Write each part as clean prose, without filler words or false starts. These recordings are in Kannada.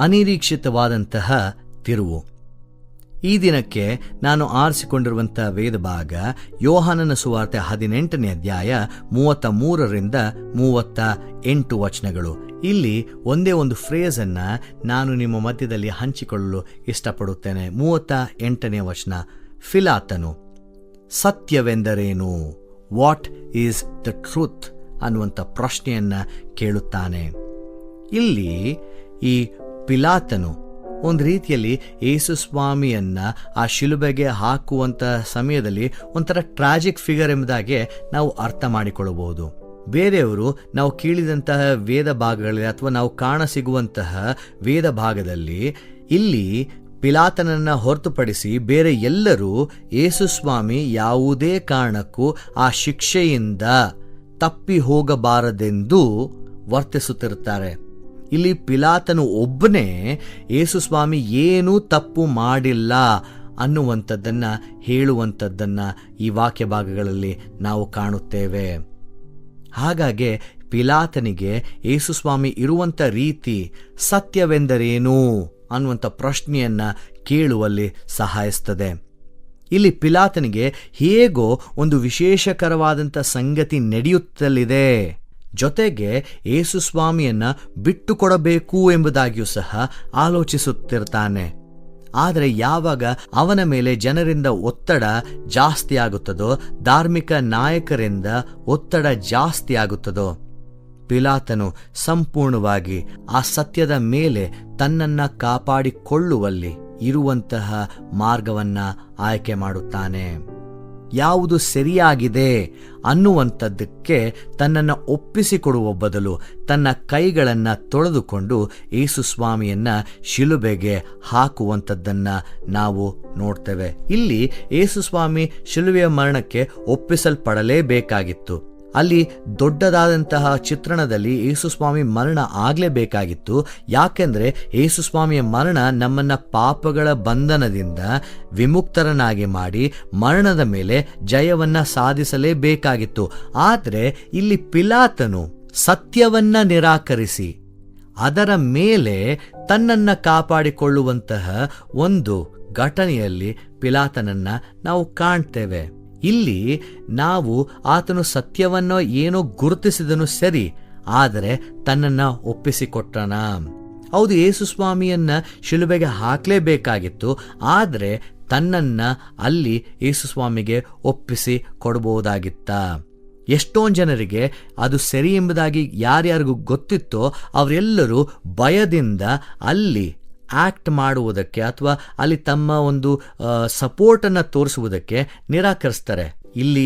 ಅನಿರೀಕ್ಷಿತವಾದಂತಹ ತಿರುವು. ಈ ದಿನಕ್ಕೆ ನಾನು ಆರಿಸಿಕೊಂಡಿರುವಂಥ ವೇದ ಭಾಗ ಯೋಹಾನನ ಸುವಾರ್ತೆ 18ನೇ ಅಧ್ಯಾಯ 33ರಿಂದ 38 ವಚನಗಳು. ಇಲ್ಲಿ ಒಂದೇ ಒಂದು ಫ್ರೇಜನ್ನು ನಾನು ನಿಮ್ಮ ಮಧ್ಯದಲ್ಲಿ ಹಂಚಿಕೊಳ್ಳಲು ಇಷ್ಟಪಡುತ್ತೇನೆ. 38ನೇ ವಚನ, ಪಿಲಾತನು ಸತ್ಯವೆಂದರೇನು, ವಾಟ್ ಈಸ್ ದ ಟ್ರೂತ್ ಅನ್ನುವಂಥ ಪ್ರಶ್ನೆಯನ್ನು ಕೇಳುತ್ತಾನೆ. ಇಲ್ಲಿ ಈ ಪಿಲಾತನು ಒಂದು ರೀತಿಯಲ್ಲಿ ಯೇಸು ಸ್ವಾಮಿಯನ್ನ ಆ ಶಿಲುಬೆಗೆ ಹಾಕುವಂಥ ಸಮಯದಲ್ಲಿ ಒಂಥರ ಟ್ರಾಜಿಕ್ ಫಿಗರ್ ಎಂಬುದಾಗಿ ನಾವು ಅರ್ಥ ಮಾಡಿಕೊಳ್ಳಬಹುದು. ಬೇರೆಯವರು ನಾವು ಕೇಳಿದಂತಹ ವೇದ ಭಾಗಗಳಲ್ಲಿ ಅಥವಾ ನಾವು ಕಾಣಸಿಗುವಂತಹ ವೇದ ಭಾಗದಲ್ಲಿ ಇಲ್ಲಿ ಪಿಲಾತನನ್ನ ಹೊರತುಪಡಿಸಿ ಬೇರೆ ಎಲ್ಲರೂ ಯೇಸು ಸ್ವಾಮಿ ಯಾವುದೇ ಕಾರಣಕ್ಕೂ ಆ ಶಿಕ್ಷೆಯಿಂದ ತಪ್ಪಿ ಹೋಗಬಾರದೆಂದು ವರ್ತಿಸುತ್ತಿರುತ್ತಾರೆ. ಇಲ್ಲಿ ಪಿಲಾತನು ಒಬ್ಬನೇ ಯೇಸು ಸ್ವಾಮಿ ಏನೂ ತಪ್ಪು ಮಾಡಿಲ್ಲ ಅನ್ನುವಂಥದ್ದನ್ನ ಹೇಳುವಂಥದ್ದನ್ನ ಈ ವಾಕ್ಯ ಭಾಗಗಳಲ್ಲಿ ನಾವು ಕಾಣುತ್ತೇವೆ. ಹಾಗಾಗಿ ಪಿಲಾತನಿಗೆ ಯೇಸು ಸ್ವಾಮಿ ಇರುವಂಥ ರೀತಿ ಸತ್ಯವೆಂದರೇನು ಅನ್ನುವಂಥ ಪ್ರಶ್ನೆಯನ್ನ ಕೇಳುವಲ್ಲಿ ಸಹಾಯಿಸ್ತದೆ. ಇಲ್ಲಿ ಪಿಲಾತನಿಗೆ ಹೇಗೋ ಒಂದು ವಿಶೇಷಕರವಾದಂಥ ಸಂಗತಿ ನಡೆಯುತ್ತಲಿದೆ. ಜೊತೆಗೆ ಯೇಸು ಸ್ವಾಮಿಯನ್ನ ಬಿಟ್ಟು ಕೊಡಬೇಕು ಎಂಬುದಾಗಿಯೂ ಸಹ ಆಲೋಚಿಸುತ್ತಿರ್ತಾನೆ. ಆದರೆ ಯಾವಾಗ ಅವನ ಮೇಲೆ ಜನರಿಂದ ಒತ್ತಡ ಜಾಸ್ತಿ ಆಗುತ್ತದೋ, ಧಾರ್ಮಿಕ ನಾಯಕರಿಂದ ಒತ್ತಡ ಜಾಸ್ತಿ ಆಗುತ್ತದೋ, ಪಿಲಾತನು ಸಂಪೂರ್ಣವಾಗಿ ಆ ಸತ್ಯದ ಮೇಲೆ ತನ್ನನ್ನ ಕಾಪಾಡಿಕೊಳ್ಳುವಲ್ಲಿ ಇರುವಂತಹ ಮಾರ್ಗವನ್ನ ಆಯ್ಕೆ ಮಾಡುತ್ತಾನೆ. ಯಾವುದು ಸರಿಯಾಗಿದೆ ಅನ್ನುವಂಥದ್ದಕ್ಕೆ ತನ್ನನ್ನು ಒಪ್ಪಿಸಿಕೊಡುವ ಬದಲು ತನ್ನ ಕೈಗಳನ್ನು ತೊಳೆದುಕೊಂಡು ಯೇಸು ಸ್ವಾಮಿಯನ್ನ ಶಿಲುಬೆಗೆ ಹಾಕುವಂಥದ್ದನ್ನು ನಾವು ನೋಡ್ತೇವೆ. ಇಲ್ಲಿ ಯೇಸು ಸ್ವಾಮಿ ಶಿಲುಬೆಯ ಮರಣಕ್ಕೆ ಒಪ್ಪಿಸಲ್ಪಡಲೇಬೇಕಾಗಿತ್ತು. ಅಲ್ಲಿ ದೊಡ್ಡದಾದಂತಹ ಚಿತ್ರಣದಲ್ಲಿ ಯೇಸು ಸ್ವಾಮಿ ಮರಣ ಆಗಲೇಬೇಕಾಗಿತ್ತು. ಯಾಕೆಂದರೆ ಯೇಸು ಸ್ವಾಮಿಯ ಮರಣ ನಮ್ಮನ್ನ ಪಾಪಗಳ ಬಂಧನದಿಂದ ವಿಮುಕ್ತರನ್ನಾಗಿ ಮಾಡಿ ಮರಣದ ಮೇಲೆ ಜಯವನ್ನ ಸಾಧಿಸಲೇಬೇಕಾಗಿತ್ತು. ಆದರೆ ಇಲ್ಲಿ ಪಿಲಾತನು ಸತ್ಯವನ್ನ ನಿರಾಕರಿಸಿ ಅದರ ಮೇಲೆ ತನ್ನನ್ನ ಕಾಪಾಡಿಕೊಳ್ಳುವಂತಹ ಒಂದು ಘಟನೆಯಲ್ಲಿ ಪಿಲಾತನನ್ನ ನಾವು ಕಾಣ್ತೇವೆ. ಇಲ್ಲಿ ನಾವು ಆತನು ಸತ್ಯವನ್ನೋ ಏನೋ ಗುರುತಿಸಿದನು ಸರಿ, ಆದರೆ ತನ್ನನ್ನ ಒಪ್ಪಿಸಿಕೊಟ್ಟನ. ಹೌದು, ಯೇಸು ಸ್ವಾಮಿಯನ್ನ ಶಿಲುಬೆಗೆ ಹಾಕಲೇಬೇಕಾಗಿತ್ತು, ಆದರೆ ತನ್ನನ್ನ ಅಲ್ಲಿ ಯೇಸು ಸ್ವಾಮಿಗೆ ಒಪ್ಪಿಸಿ ಕೊಡಬಹುದಾಗಿತ್ತ. ಎಷ್ಟೊಂದು ಜನರಿಗೆ ಅದು ಸರಿ ಎಂಬುದಾಗಿ ಯಾರ್ಯಾರಿಗೂ ಗೊತ್ತಿತ್ತೋ ಅವರೆಲ್ಲರೂ ಭಯದಿಂದ ಅಲ್ಲಿ ಆಕ್ಟ್ ಮಾಡುವುದಕ್ಕೆ ಅಥವಾ ಅಲ್ಲಿ ತಮ್ಮ ಒಂದು ಸಪೋರ್ಟನ್ನು ತೋರಿಸುವುದಕ್ಕೆ ನಿರಾಕರಿಸ್ತಾರೆ. ಇಲ್ಲಿ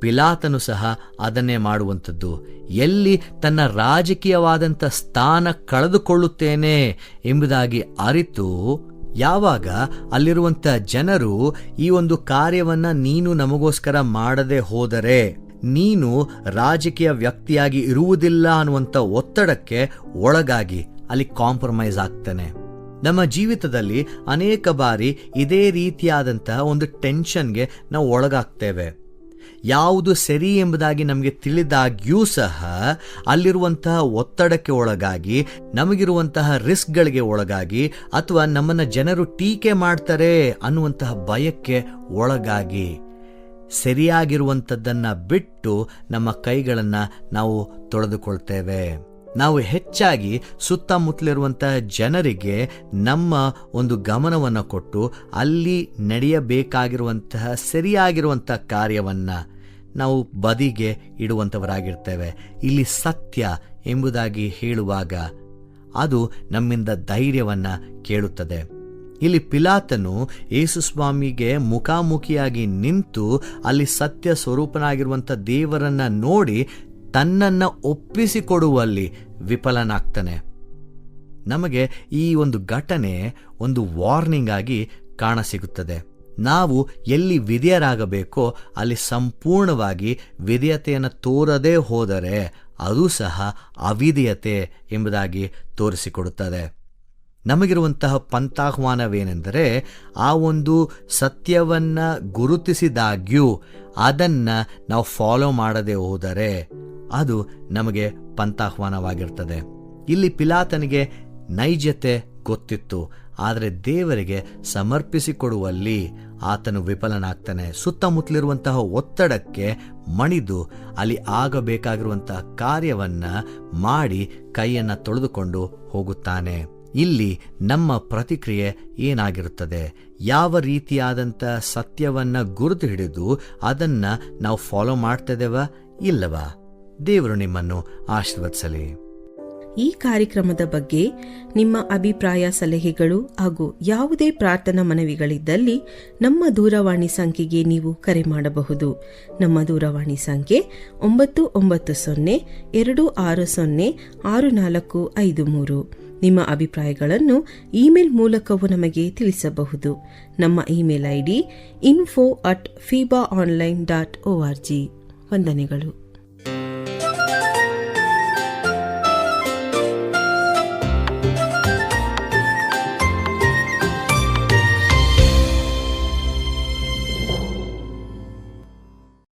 ಪಿಲಾತನು ಸಹ ಅದನ್ನೇ ಮಾಡುವಂಥದ್ದು. ಎಲ್ಲಿ ತನ್ನ ರಾಜಕೀಯವಾದಂಥ ಸ್ಥಾನ ಕಳೆದುಕೊಳ್ಳುತ್ತೇನೆ ಎಂಬುದಾಗಿ ಅರಿತು ಯಾವಾಗ ಅಲ್ಲಿರುವಂಥ ಜನರು ಈ ಒಂದು ಕಾರ್ಯವನ್ನ ನೀನು ನಮಗೋಸ್ಕರ ಮಾಡದೆ ಹೋದರೆ ನೀನು ರಾಜಕೀಯ ವ್ಯಕ್ತಿಯಾಗಿ ಇರುವುದಿಲ್ಲ ಅನ್ನುವಂಥ ಒತ್ತಡಕ್ಕೆ ಒಳಗಾಗಿ ಅಲ್ಲಿ ಕಾಂಪ್ರಮೈಸ್ ಆಗ್ತಾನೆ. ನಮ್ಮ ಜೀವಿತದಲ್ಲಿ ಅನೇಕ ಬಾರಿ ಇದೇ ರೀತಿಯಾದಂತಹ ಒಂದು ಟೆನ್ಷನ್ಗೆ ನಾವು ಒಳಗಾಗ್ತೇವೆ. ಯಾವುದು ಸರಿ ಎಂಬುದಾಗಿ ನಮಗೆ ತಿಳಿದಾಗ್ಯೂ ಸಹ ಅಲ್ಲಿರುವಂತಹ ಒತ್ತಡಕ್ಕೆ ಒಳಗಾಗಿ, ನಮಗಿರುವಂತಹ ರಿಸ್ಕ್ಗಳಿಗೆ ಒಳಗಾಗಿ, ಅಥವಾ ನಮ್ಮನ್ನು ಜನರು ಟೀಕೆ ಮಾಡ್ತಾರೆ ಅನ್ನುವಂತಹ ಭಯಕ್ಕೆ ಒಳಗಾಗಿ ಸರಿಯಾಗಿರುವಂಥದ್ದನ್ನ ಬಿಟ್ಟು ನಮ್ಮ ಕೈಗಳನ್ನು ನಾವು ತೊಳೆದುಕೊಳ್ತೇವೆ. ನಾವು ಹೆಚ್ಚಾಗಿ ಸುತ್ತಮುತ್ತಲಿರುವಂತಹ ಜನರಿಗೆ ನಮ್ಮ ಒಂದು ಗಮನವನ್ನು ಕೊಟ್ಟು ಅಲ್ಲಿ ನಡೆಯಬೇಕಾಗಿರುವಂತಹ ಸರಿಯಾಗಿರುವಂತಹ ಕಾರ್ಯವನ್ನು ನಾವು ಬದಿಗೆ ಇಡುವಂಥವರಾಗಿರ್ತೇವೆ. ಇಲ್ಲಿ ಸತ್ಯ ಎಂಬುದಾಗಿ ಹೇಳುವಾಗ ಅದು ನಮ್ಮಿಂದ ಧೈರ್ಯವನ್ನು ಕೇಳುತ್ತದೆ. ಇಲ್ಲಿ ಪಿಲಾತನು ಯೇಸು ಸ್ವಾಮಿಗೆ ಮುಖಾಮುಖಿಯಾಗಿ ನಿಂತು ಅಲ್ಲಿ ಸತ್ಯ ಸ್ವರೂಪನಾಗಿರುವಂಥ ದೇವರನ್ನ ನೋಡಿ ತನ್ನನ್ನು ಒಪ್ಪಿಸಿಕೊಡುವಲ್ಲಿ ವಿಫಲನಾಗ್ತಾನೆ. ನಮಗೆ ಈ ಒಂದು ಘಟನೆ ಒಂದು ವಾರ್ನಿಂಗ್ ಆಗಿ ಕಾಣಸಿಗುತ್ತದೆ. ನಾವು ಎಲ್ಲಿ ವಿಧೇಯರಾಗಬೇಕೋ ಅಲ್ಲಿ ಸಂಪೂರ್ಣವಾಗಿ ವಿಧೇಯತೆಯನ್ನು ತೋರದೇ ಹೋದರೆ ಅದು ಸಹ ಅವಿಧೇಯತೆ ಎಂಬುದಾಗಿ ತೋರಿಸಿಕೊಡುತ್ತದೆ. ನಮಗಿರುವಂತಹ ಪಂಥಾಹ್ವಾನವೇನೆಂದರೆ ಆ ಒಂದು ಸತ್ಯವನ್ನು ಗುರುತಿಸಿದಾಗ್ಯೂ ಅದನ್ನು ನಾವು ಫಾಲೋ ಮಾಡದೆ ಹೋದರೆ ಅದು ನಮಗೆ ಪಂಥಾಹ್ವಾನವಾಗಿರ್ತದೆ. ಇಲ್ಲಿ ಪಿಲಾತನಿಗೆ ನೈಜತೆ ಗೊತ್ತಿತ್ತು. ಆದರೆ ದೇವರಿಗೆ ಸಮರ್ಪಿಸಿಕೊಡುವಲ್ಲಿ ಆತನು ವಿಫಲನಾಗ್ತಾನೆ. ಸುತ್ತಮುತ್ತಲಿರುವಂತಹ ಒತ್ತಡಕ್ಕೆ ಮಣಿದು ಅಲ್ಲಿ ಆಗಬೇಕಾಗಿರುವಂತಹ ಕಾರ್ಯವನ್ನ ಮಾಡಿ ಕೈಯನ್ನು ತೊಳೆದುಕೊಂಡು ಹೋಗುತ್ತಾನೆ. ಇಲ್ಲಿ ನಮ್ಮ ಪ್ರತಿಕ್ರಿಯೆ ಏನಾಗಿರುತ್ತದೆ? ಯಾವ ರೀತಿಯಾದಂಥ ಸತ್ಯವನ್ನ ಗುರುತು ಹಿಡಿದು ಅದನ್ನ ನಾವು ಫಾಲೋ ಮಾಡ್ತಿದ್ದೇವ ಇಲ್ಲವಾ? ದೇವರು ನಿಮ್ಮನ್ನು ಆಶೀರ್ವದಿಸಲಿ. ಈ ಕಾರ್ಯಕ್ರಮದ ಬಗ್ಗೆ ನಿಮ್ಮ ಅಭಿಪ್ರಾಯ, ಸಲಹೆಗಳು ಹಾಗೂ ಯಾವುದೇ ಪ್ರಾರ್ಥನಾ ಮನವಿಗಳಿದ್ದಲ್ಲಿ ನಮ್ಮ ದೂರವಾಣಿ ಸಂಖ್ಯೆಗೆ ನೀವು ಕರೆ ಮಾಡಬಹುದು. ನಮ್ಮ ದೂರವಾಣಿ ಸಂಖ್ಯೆ 9920-260-6453. ನಿಮ್ಮ ಅಭಿಪ್ರಾಯಗಳನ್ನು ಇಮೇಲ್ ಮೂಲಕವೂ ನಮಗೆ ತಿಳಿಸಬಹುದು. ನಮ್ಮ ಇಮೇಲ್ ID info@fibaonline.org. ವಂದನೆಗಳು.